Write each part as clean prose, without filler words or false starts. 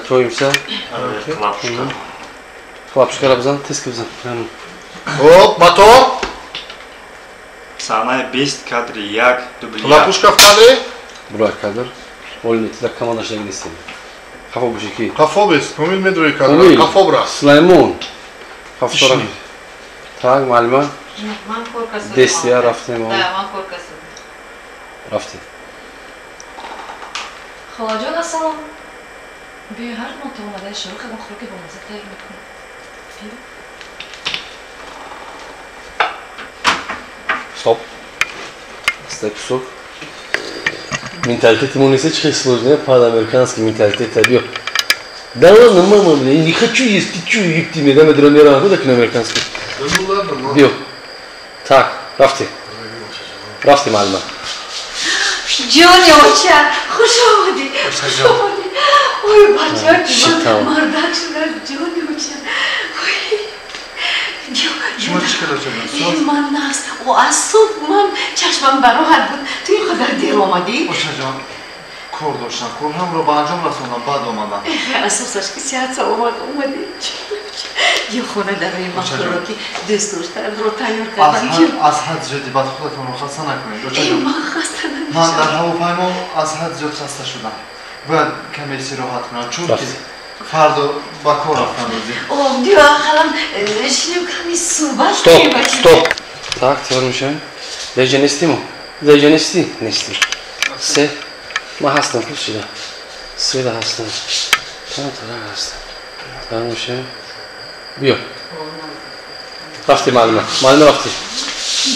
Готовимся. Клапушка. Клапушка Рабзан, теск Рабзан. Оп, мотор. Санай 10 кадри, як дубли. Клапушка в кадре. Бура кадр. Олни, ти так команда шлаги нестем. Хафо бушики. Хафобис, номин медруи кадр. Хафобрас. Слаймон. Хафтора. Так, малма. Man korkasın. Destiye raftem o. Da, man korkasın. Rafti. خواجه اصلا به هر منطقه اومده شروع خدم خروج با موزیک تایید میکنه Стоп. Степ сок. Менталитет иммунности очень сложный, панамериканский менталитет. Да ладно, мама, блин, не хочу есть, пичу и птиме, да, мы дронера, вот такой американский. Ну ладно, мама. Био. Так, Рафти. Рафти мальма. جونی اوچه خوش آمدی خوش آمدی اوی بچه ها مردک شدن جونی اوچه شما چی کلا شدن؟ این من نست و از صبح من چشمم براحت بود تو این قدر دیر آمدی؟ اوشا جان کار داشتم کارم رو به انجام رسوندم بعد آمدم اساسش که ساعت اومدی یه خونه برای من خوراکی دوست داشتم رو تیار کردم از حد زیادی بعد خودتون رو خسته نکنید اوشا این جان من خسته من نمیشم در هواپیما از حد زیاد خسته شدم باید کمی استراحت کنم چون که فردا با کار رفتم روزی اوه دیو خالم شنو کمی صحبت Стоп, стоп. Так, теперь мешаем. Лежа нести му. Лежа нести. Нести. Се. Ма хастам, пуши да. Се да хастам. Tamam, tamam hastam. Tamam mешаем. Био. Рафти малма. Малма рафти.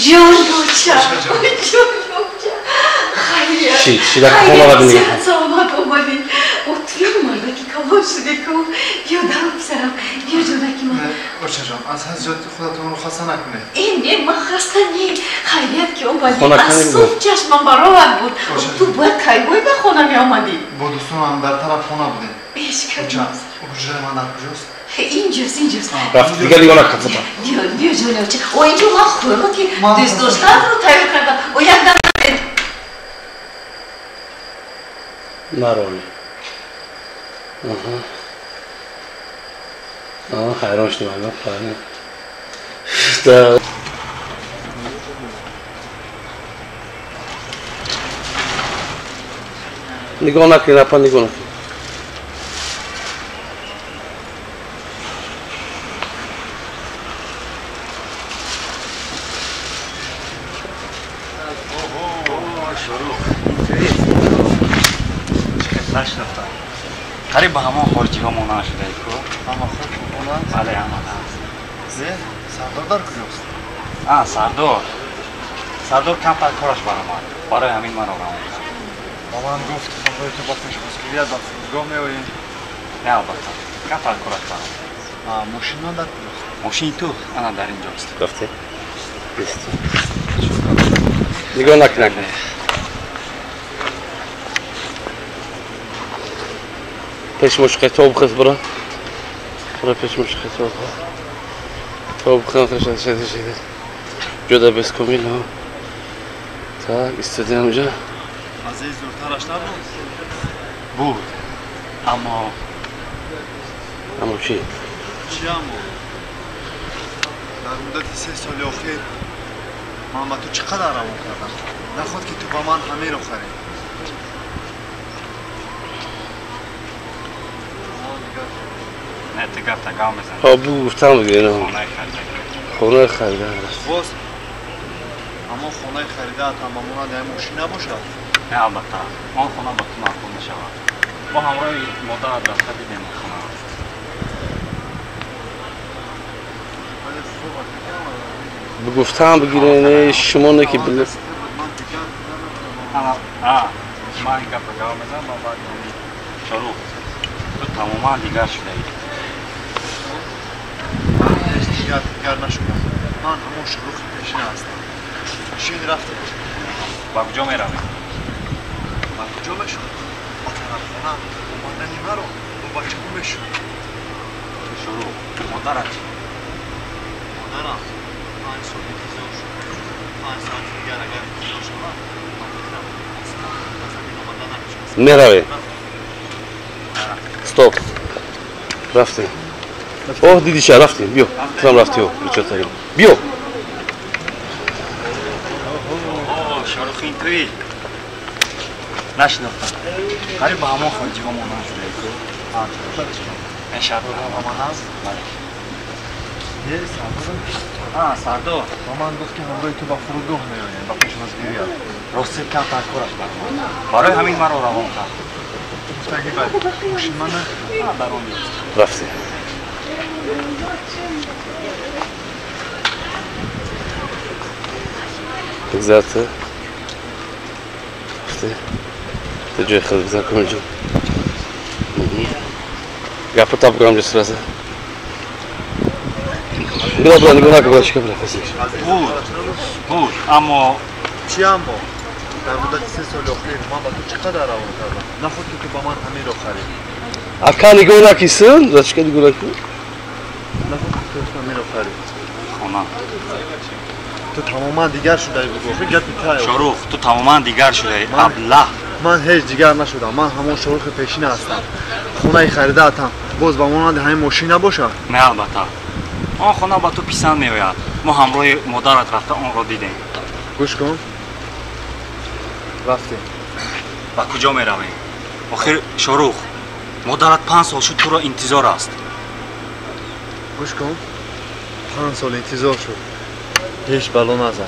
جونی اوچه جونی اوچه خیلی Şi dakika kola bindi. ساعت اومدی و توی مردکی کباب شده که بیا درو بسرم بیا جونکی من اوشا جان از حد زیاد خودتون رو خسته نکنید این من خسته نی خیلیت که اومدی خونه از کنیم صبح چشمم براحت بود تو باید کیوی به خونه می آمدی با دوستانم در طرف خونه بودیم اشکال اوشا نیست حجره من در کجاست؟ اینجاست Рафти, دیگه لیگو نکن. بیا جونی اوچه و اینجا من خوراکی دوست داشتم رو تیار کردم و یک دم Нароли. Ага. Хайрон шди малма, правильно. Да. Нигоh накри, напад нигоh накри. نشناختم. قریب به همون خارجی ها مانند شده ای که اما خود اونا بله همه زه سردار در کجاست؟ سردار کم پر کارش برامد برای همین من آقا با من گفت خواهی تو با پیشگوزگیری از فرودگاه میاییم نه البته کم پر کارش برامد ماشین من در کجاست؟ ماشین تو انا در اینجاست Рафти. Есть. Нигоh накри. پیش مشقه توب خز برا پیش مشقه توب خز شده جدا بس کمیل ها tak istediğin amca عزیز زورترش نبود؟ بود اما چی؟ چی اما؟ در مدت 3 سال اخیر من با تو چقدر روان کردم نخواد که تو با من همه رو خرید نه تگر تگاه میزن بو گفتم دیگه نه خونه خریده باز اما خونه خریده هم مانند این ماشین نباشد نه البته آن خونه با تو محکوم میشود با همراه مادر رفته دیدیم خونه گفتم بگیرین شما نه که بله من این گپ رو گاه میزن با بعد شروع تو تماما دیگر شده ای من دیگر نشدم من همون شروع پیشینه هستم شین رفته با کجا میروی؟ با کجا بشون؟ با طرف خونه ماندن نیمه رو با بچه هم بشون شروع مادرت مادرم 5 سال انتظار شد 5 ساعت دیگر اگر انتظار شد من میتونم از زمین آمدن نمیشم میروی. Стоп. رفتیم. اوه دیدی چه رفتیم. بیو. تو هم رفتی. ریچارد تاگیر. بیو. شاروخین توی نشناختم. ولی با همون خارجی با مامان شده این شرور هم هست؟ یه سردار سردار مامان گفت که همراه تو با فرودگاه میایم با پشمزگیری ها راستی کم تشکرش برم برای همین مرا روان کرد گفتگی باید ماشین من نه در اون بیست رفتیم. بگذارته رفتیم. تو جای خیلی بزن کن اینجا. گپو تا بگم جا سرازه. بلا بلا نگاه نکن بلا چیکه بلا فسیش. بود اما چی هم با؟ در مدت 3 سال اخیر من با تو چقدر روان کردم نخود که تو با من همین رو خرید اکا نگاه نکیسن؟ را چیکه نگاه نکن؟ نخود که تو همین رو خرید خونه تو تماما دیگر شده بگو خیلی گپی تایی شاروخ تو تماما دیگر شده ابله من هیچ دیگر نشدم من همون شاروخ پیشین هستم خونه خریده اتم باز با من همین ماشین نباشه نه البته آن خونه با تو پیسند میآید ما همراه مادرت رفته آن را دیدیم گوش کن رفتیم با کجا می رویم؟ آخر شاروخ مادرت 5 سال شد تو را انتظار است گوش کن 5 سال انتظار شد هیچ بلا نزد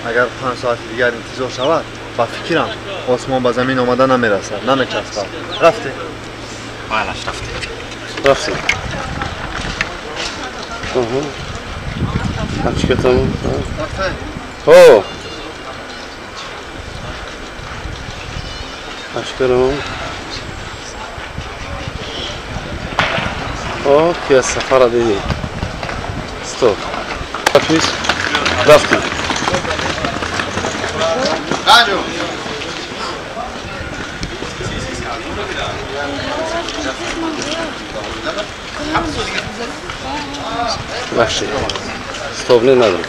اگر 5 ساعت دیگر انتظار شود با فکرم آسمان به زمین آمده نمیرسد نمیچسبد رفتیم بایلش رفتیم رفتیم. چیکه تامون؟ رفتیم اوه اشکرم اوکی از سفر دیدی ستوب رفتیم بخشی ستوب ندارد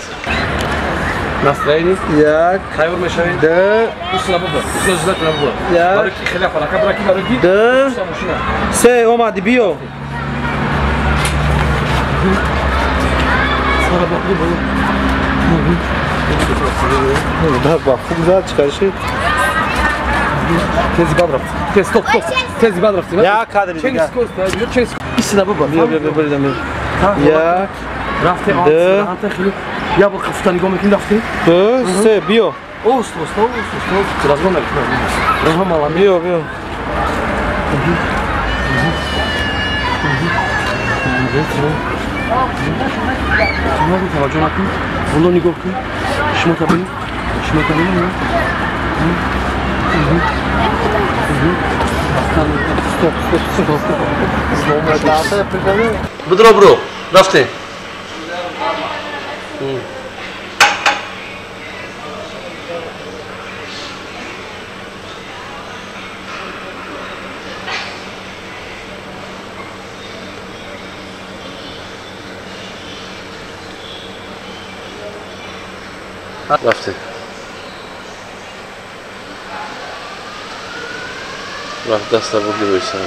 настроение як хайр мешавед да усна бубо усна ждат на бубо як барки хела фала кабраки барки да се омади био сара бақли бо да ба хуб зад чикариши тези бадрафт тез стоп стоп тези бадрафт як кадри чен скост чен усна бубо био био бирдам як рафте анта хили یا با خفتا نگاه میکنی رفتی؟ سه بیا اوست رازمان نکنم رازمان مالم بیا توجه نکن بلو نگاه کن شما تبینی بدرو برو رفته رفته رفت دست بردی بایستن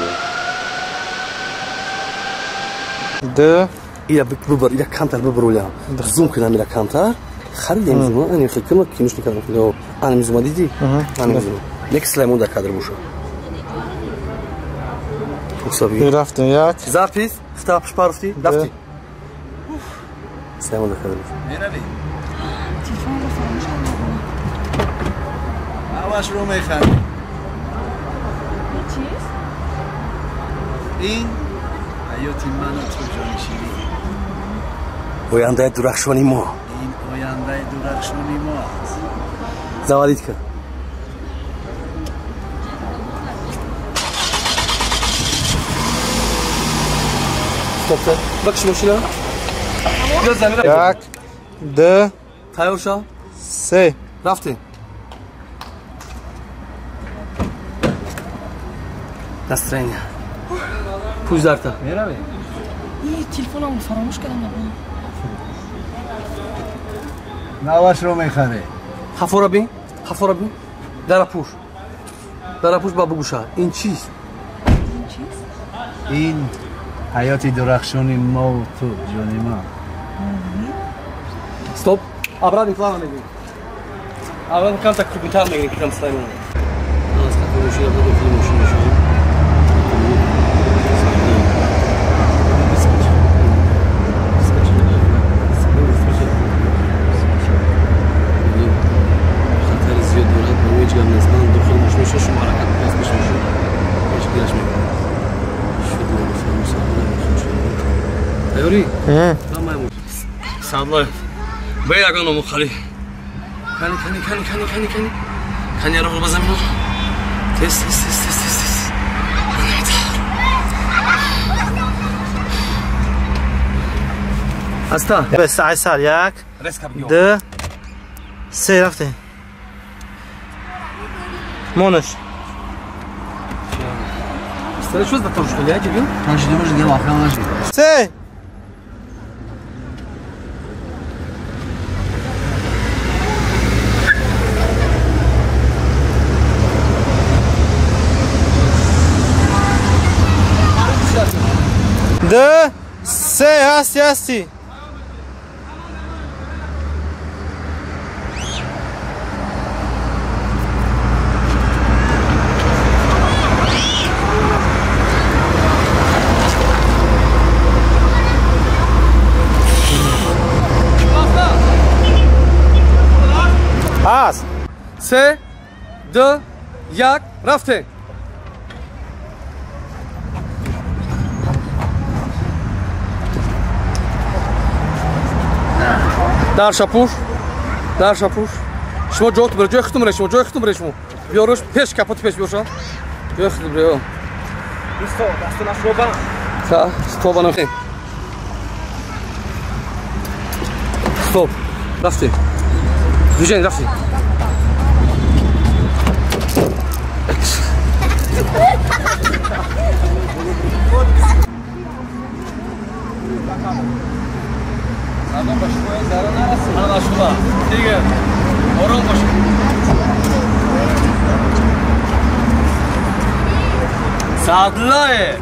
ده إلى ببر إلى كانتر ببر ولا زوم كنا من كانتر خلي يمزمو أنا خلكنا كينوش نكمل لو أنا مزمو ديدي أنا مزمو نكس ليمون ده كادر بوشو وصبي رفتن یک زارتيس ستاب شبارفتي رفتي سلام ده كادر میروی همش رو میخندی چیز؟ این حیاتی من و تو جانشینی آینده درخشانی ما این آینده درخشانی ما است زوالید که استوب بکش ماشینا یا زمین یک ده تایور شا سه رفتیم настроение پوش دارتا میروی این تلفنمو فراموش کردم نواش رو میخره حفورا بین در پوش با بگوشا این چیست این حیاتی درخشانی ما و تو جانی ما ستوب ابراد اینطور نمیگی اول کم تا کمتر میگی کم استایل من از خاطر ماشین بود فیلم ماشین خطر زیاد دارد و هیچ گام نیست من داخل ماشین شما حرکت پس بشه هیچ گیرش میکنم شد من فهمم سوال تیاری تمام سادلای به یگانو مخالی کنی رو بزنم تست استا بس عیسر یک دو سه رفته مونش استرا شو بتوش كلها جيبين ماشي دي ماشي دي واخا ماشي سه دو سه هستی هست 3 2 1 رفته در شپور شما جوت بر جای خودتون برید شما بیاروش پیش کپوت پیش بیارش جای خودت برید دست نشوبا تا استوب نخیم استوب رفته دوجین رفته Adam başına zarar neresi? Ana şuna. Diye. Oran başı. Sadlay.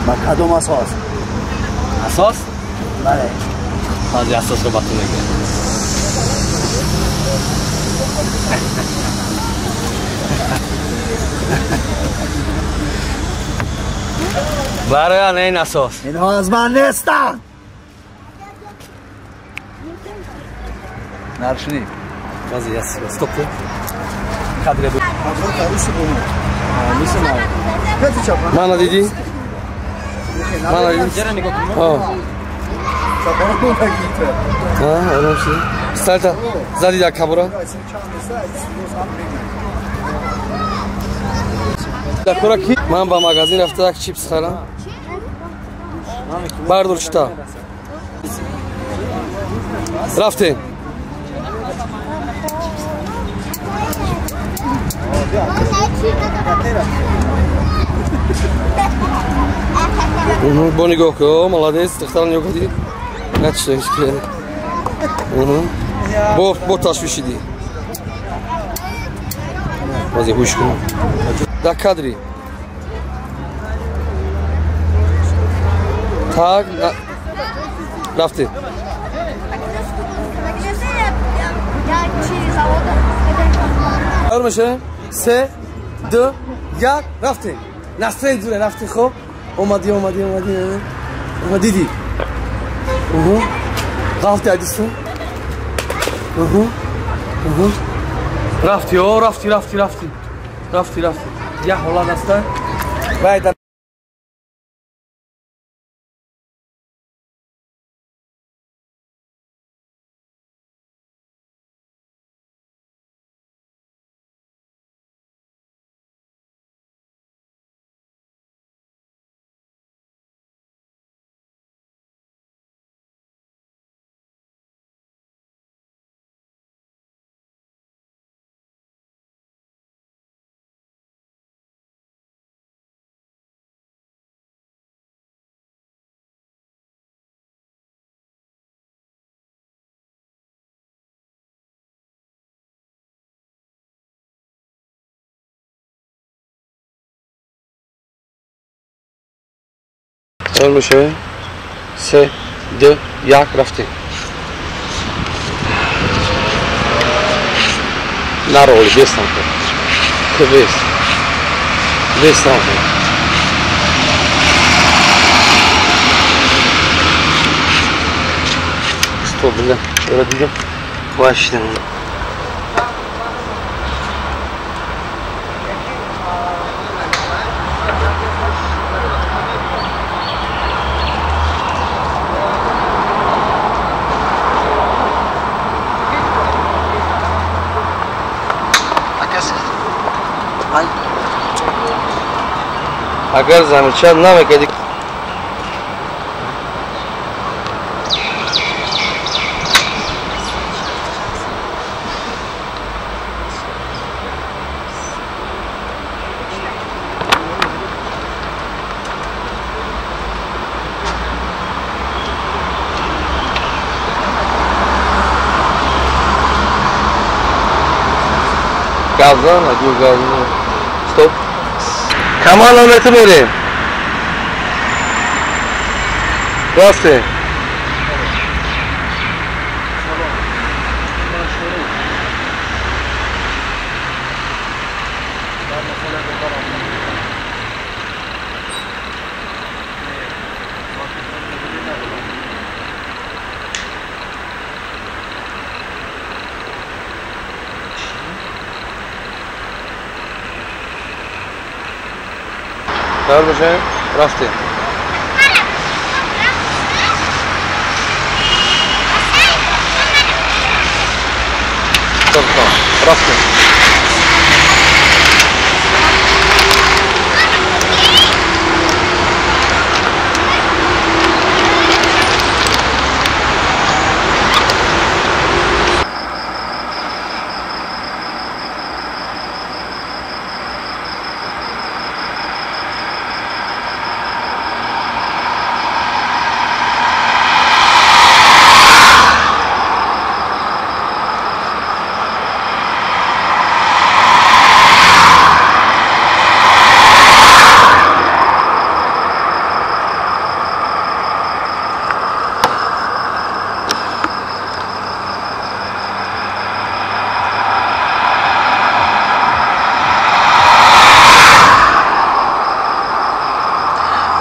با کدوم اساس؟ اساس؟ بله حاضر اساس رو باتون میگه. برای این اساس اینها از من نیستن نرشنی بازی یس استوب کادر بود من دیدی Salta, zadi da kabura. Da kuraki, man ba magazin rafta chips kharam. Bardor shta. Rafte. Boni goko, молодец, тахтан йогоди. Начали искренне. Бо ташвишиди. Бази гӯш кун. Да кадри. Так, рафте. Армаша? 3 2 1 рафте. Настрой дуре рафте хо. Омади. Омадиди. Рафте адису. Рафти. Я хола даста. Вайда. میشه سه دو یک رفتیم نرو اولی بیستم کن که بیستم کن استو بلن öyle dedim başladım Agar zamечал навык эдик Газан, один газан. Стоп. Камал амети мерем. Расте. Ver bakayım, rafti. Tamam, rafti.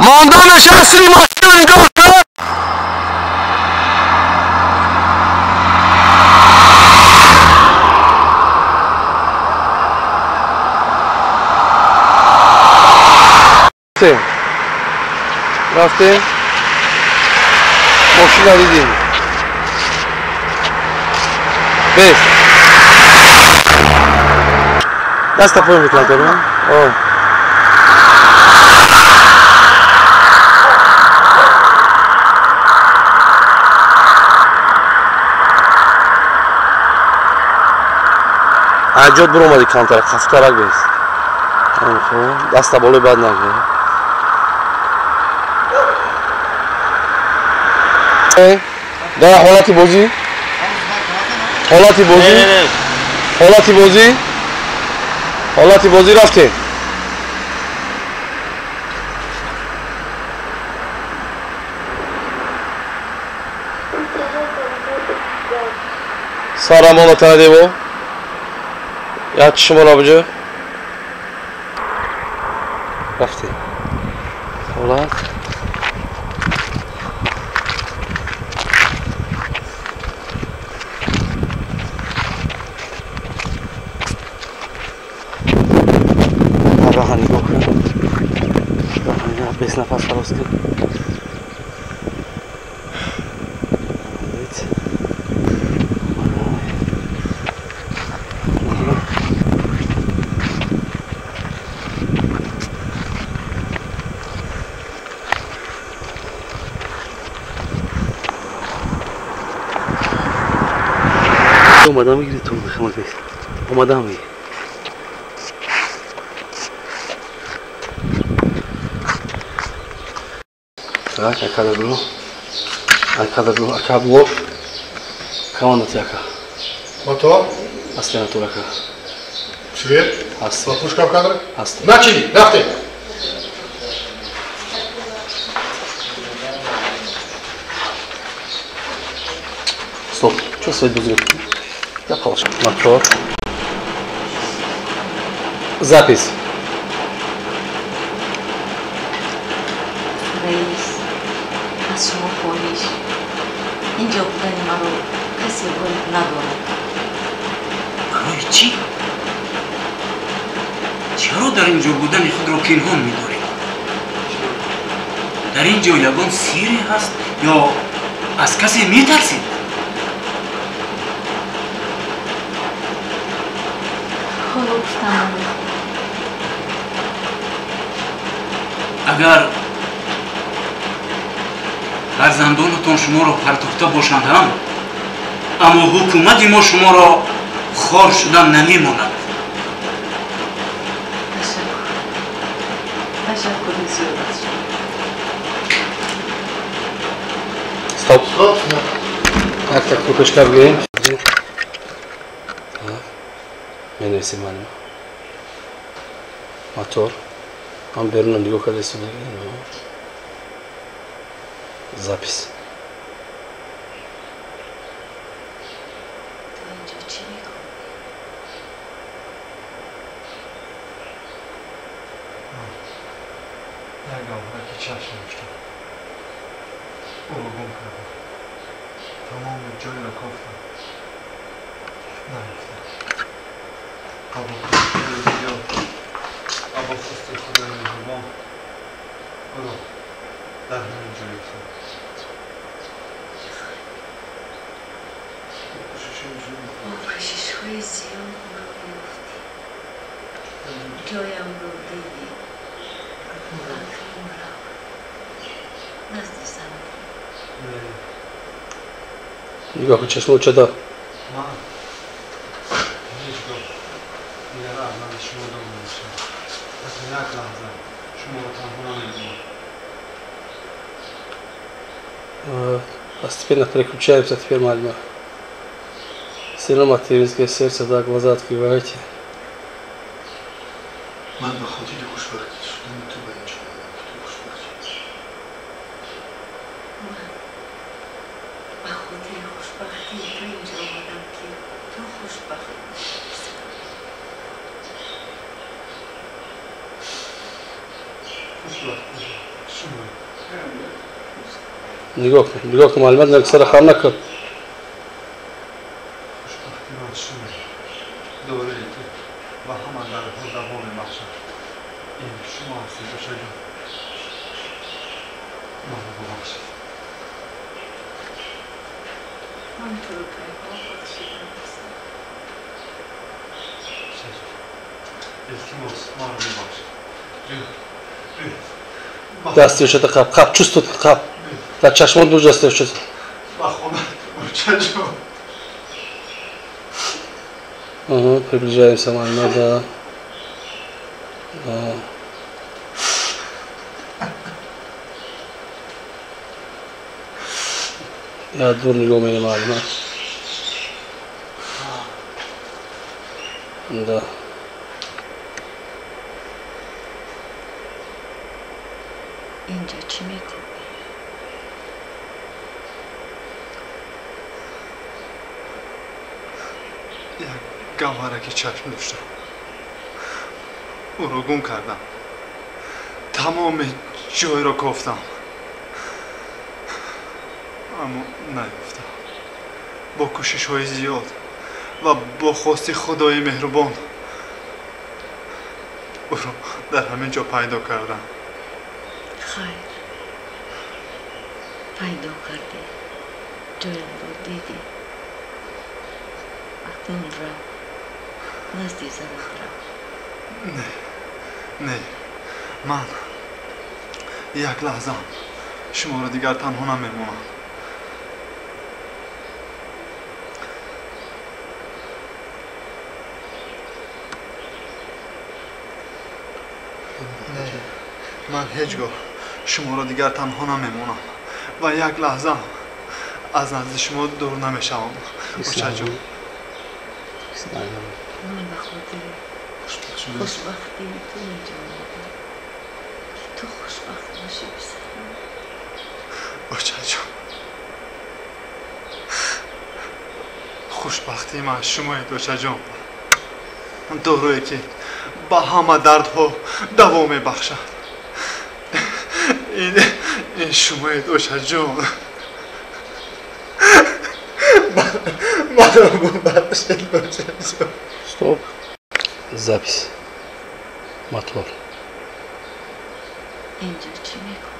ماندان شخصی ماشین نگاه کن رفتیم ماشین رو دیدیم بیس دست پایین میتونم دارم Аҷод буромади камтар хафтарак бес. Хоб, даста болои бад нагир. Да, ҳолати бозӣ? Ҳолати бозӣ? Ҳолати бозӣ? Ҳолати бозӣ рафте? Сарам ола танадево. Ya çişim olabilir. Rafti. Ola. Rahani yok. Rahani ya 5 nefes var olsun. Evet. اومدم میگیری تو خمال بیست اومدم میگیری tak aka dulu aka buok kawan nanti aka motor asli natur aka свет asli лопушка в кадре asli начали рафте Что свои бузы? Я получил. Мотор. Запись. رئیس از شما خواهش اینجا بودن ما رو کسی باید ندارد. برای چی؟ چرا در اینجا بودن خود را پنهان می‌دارید؟ در اینجا یگان سیری هست یا از کسی می‌ترسید؟ حالا گفتم اگر فرزندانتان شما را پرتافته باشند هم اما حکومت ما شما را خوار شدن نمی‌ماند. تشکر زیاد از شما. Stop. Tak, kółeczka w górę. Menüsü malum. Motor. Am berunam digo kada istiyorlar. Zapis. اینجا چی میکنی؟ نگاه که چشم داشتم او رو گم کردم تمام جای را کفتم نرفتم آبا خسته زیاد آبا خسته خدای مهربان او را در همین جای افتاد با کشش های زیاد را بیفتی جایم رو دیدی اکنون را نزد زنم Nigah kod češmo učet da. ما هیچگاه دیگر اول شما دارم میشم حتی یک لحظه شما رو تنها نمیدونم Аз теперь переключаемся теперь мальма. Сильно материнское сердце, да, глаза открывайте. من به خاطر خوشبختی شدن تو به اینجا آمدم که تو خوشبختی من به خاطر خوشبختی تو اینجا آمدم که تو خوشبخت باشی. خوشبختی شما نگاه کن معلومات نکسر خام نکن. خوشبختی من شما دوره ای که و همان در خود دوام بخشم این شما هستی باشه جان من رو ببخشید من تو رو پیغام بخشیدم هستم. التماس ما رو ببخشید دستی شده قاب چوست قاب در چشمان دور دستی شده بخونم چه جان приближаемся маленько да. Я дурный гомель маленько. Да. اینجا چی میکنی؟ یک گوهرک چشم داشتم او رو گم کردم تمام جای را کفتم اما نیفتم با کوشش های زیاد و با خواست خدای مهربان او را در همین جا پیدا کردم خیر پیدا کردی جایم رو دیدی اکنون را نزدی زنت را نه من یک لحظه شما را دیگر تنها نمیمونم من هیچگاه شما را دیگر تنها نمیمونم و یک لحظه از نزد شما دور نمیشم بچه جون من به خاطر خوشبختی تو اینجا آمدم که تو خوشبخت باشی بسرم بچه جون خوشبختی من شما دوچه جان دوروی که با همه دردها دوام بخشد این شما دوچه جان من رو ببخشید دوچه جان. Стоп. Запись. Мотор. اینجا چی میکن؟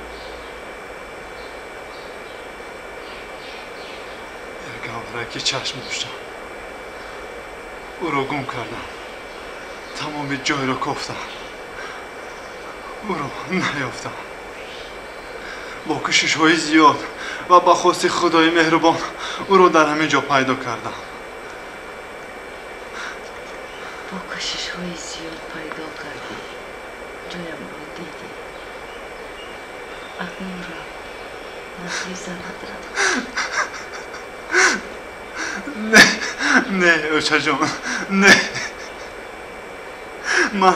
یک گاورکی چشم داشتم او رو گم کردم تمام جای رو کفتم او رو نیافتم با کوشش های زیاد و با خواست خدای مهربان او رو در همین جا پیدا کردم با کشش های زیاد پیدا کردی جایم رو دیدی اکنون را نسلی زنت نه اوچه جان نه من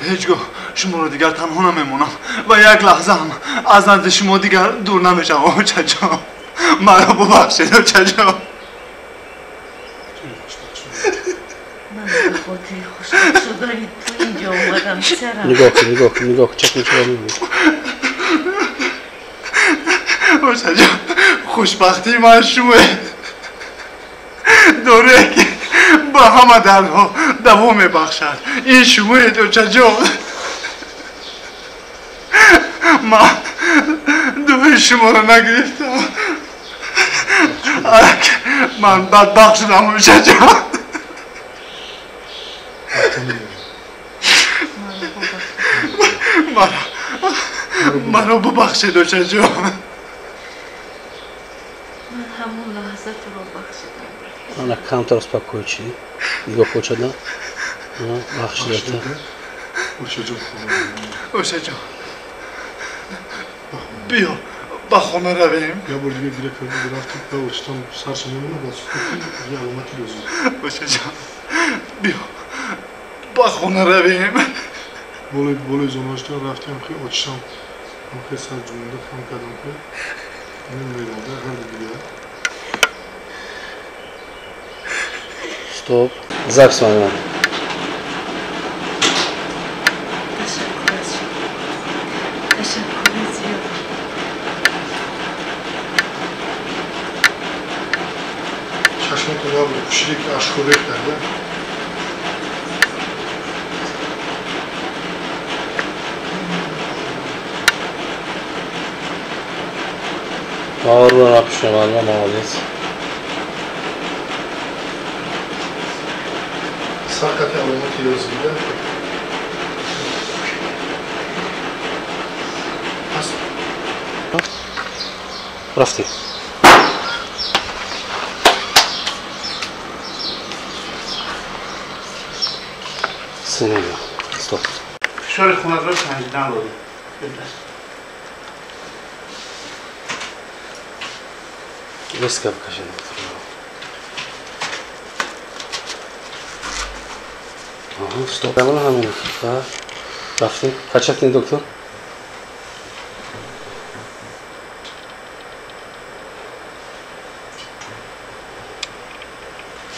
هیچگاه شما رو دیگر تنها نمیمونم و یک لحظه هم از نزد شما دیگر دور نمیشم اوچه جان مرا ببخشید اوچه جان من به خاطر خوشبخت شدنی تو اینجا اومدم چرا؟ نگاه چکن چرا میبود اوچه جان خوشبختی من شما دوره که با همه دردها دوام میبخشد این شما اوچه جان من دوی شما رو نگرفتم من بدبخت شدم اوچه جان مرا ببخشید اوچه جان من همون لحظه تو رو بخشیدم Она камтор успокоить. Его хочет, да? Бахши это. اوچه جان بیا با خانه رویم Я более не директор графтик, да, вот там старше не надо, я алматы اوچه جان بیا با خانه رویم более зонашта рафтим хе очшам ам хе сар ҷумда хам кардам хе мин мерода ҳар дига Стоп. Запись момент. تشکر زیاد чашматон набуд кушидик ашкорек карда Ağır yapışım alma молодец. саркати алмати ёзида Рафти. Сынıга. Стоп. فشار خونت را سنجیدن دادیم Резко покажи. Ага, стоп. Tamam hemen. Ha. Rafti. Kaç yaptın doktor?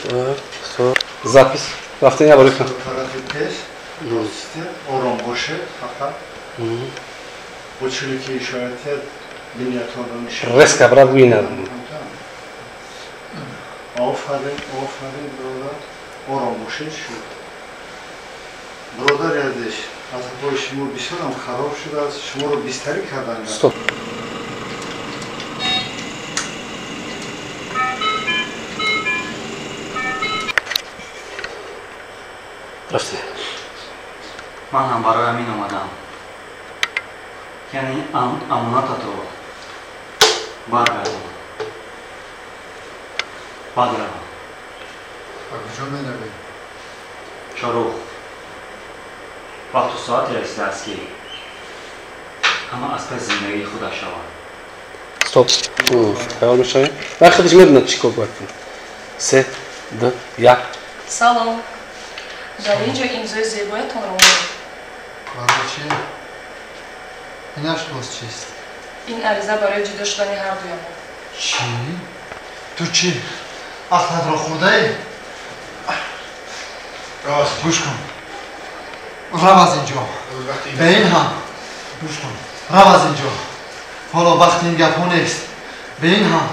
Так, стоп. Запись. Rafti ya bırakın. طرف پیش درسته آرام باشه فقط با چیزی که شاید بینیتان رو میشه Резко брат винер. آفرین برادر آرام باشه شد برادر یادش از پای شما بسیار هم خراب شده از شما رو بیستری کردن Стоп. Рафти. من هم برای همین اومدم یعنی امانت تو برگردم بعد روم کجا میروی؟ شاروخ وقت و ساعتی رسیده است که همه از پس زندگی خودش شود Стоп. Hayal müşahit. Ben kadar medine çıkıp baktım. Se, d, ya. سلام در اینجا امضای زیبایتان رو اومد برای چی؟ اینش باز چیست؟ این عریضه برای جدا شدن هر دوی ما چی؟ تو چی؟ Ахлатро хурдаи? راست گوش کن. رو از اینجا. به این هم. گوش کن. رو از اینجا. حالا وقتی این گپ ها نیست. به این هم.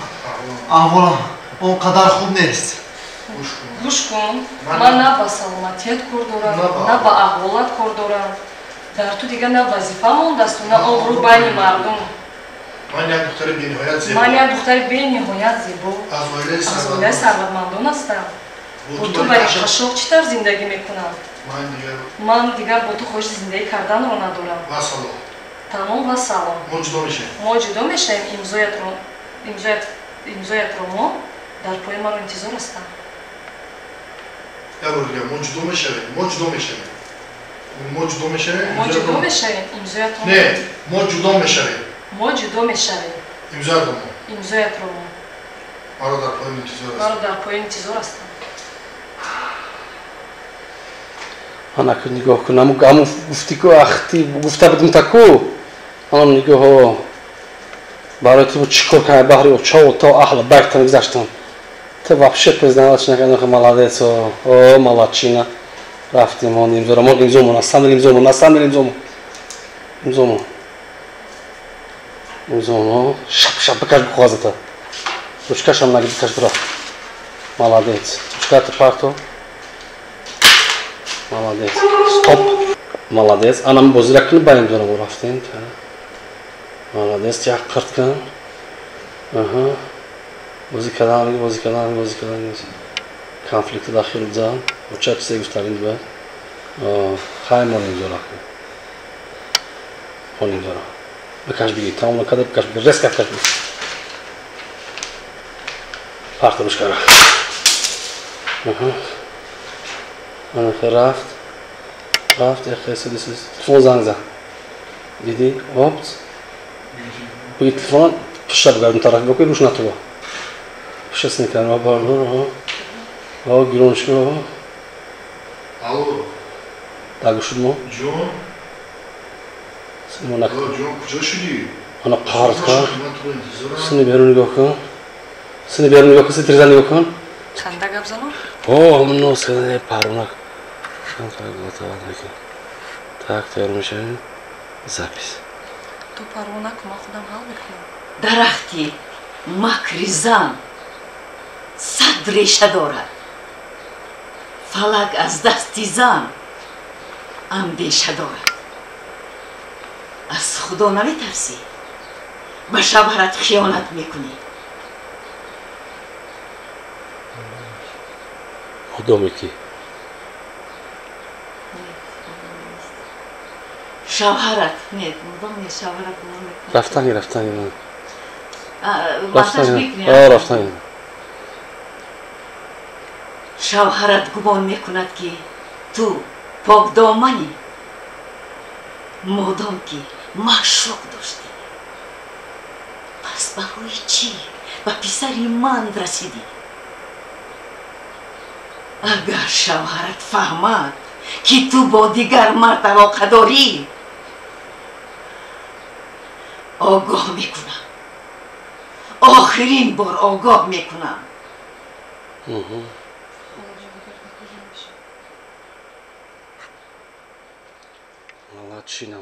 احوالا اونقدر خوب نیست. گوش کن. من نه با سلامتیت کار دارم، نه با احوالات کار دارم. در تو دیگه نه وظیفه مونده است و نه آبرو بین مردم. من یک دختر بی‌نهایت زیبا. من یک دختر بی‌نهایت زیبا. از oile ثروتمندان هستم. با تو برای قشاق چطور زندگی میکنم؟ من دیگر با تو خوش زندگی کردن رو ندارم. و سلام. تمام و سلام. ما جدا میشیم. امضایت رو ما در پای ما رو انتظار هستم. یا بگم ما جدا میشیم. ما جدا میشیم. امضایت رو. نه، ما جدا میشیم. ما جدا میشیم. امضایت رو. ما رو در پای انتظار هستم. من اکنون نگاه کنم همون گفتی که گفته بودم تکو همون نگاه ها برای تو چیکار کنی بحری و چاو تا احلا بگتن گذاشتم تو вообще признаваться نکردم که молодец о молодчина رفتیم он имзора мог имзому на самом деле имзому шап покажи бухгалтера ручка шам нагиб покажи бра молодец ручка ты парто молодец стоп молодец анам бозиракни ба имзора рафтем молодец як қырткан аҳа بازی کردن конфликт داخل زن و چه چیزی گفتارید بعد خیلی مال اینجا بکش بگی تمام نکرده بکش بگی رسک بکش بگی فرق روش کرده من رفت یک خیلی دیسیز تلفن زنگ زن دیدی آبت بگی تلفن پشت بگردم طرف بکنی روش نتوبه پشت نکنم باردون گیرونشگاه الو داگو شد ما جون سیمون نکن جون کجا شدی؟ انا قهرت کن سنی بیارو نگاه کن سنی تریزن نگاه کن خنده گپ زنم؟ اوه همون نوز کنه پرونک شان تا گوتا نکن так تیار میشه запись تو پرونک ما خودم حل میکنم درختی مکریزان صد ریشه دارد فلک از دستی زن اندیشه دارد از خدا نمیترسی به شوهرت خیانت میکنی خدا کی شوهرت نه مردم شوهرت رفتنی من رفتنی شوهرت گمان میکند که تو پاک دامنی مادام که معشوق داشتی پس به روی چی به پسری من رسیدی اگر شوهرت فهمد که تو با دیگر مرد علاقه داری آگاه میکنم آخرین بار آگاه میکنم молодчина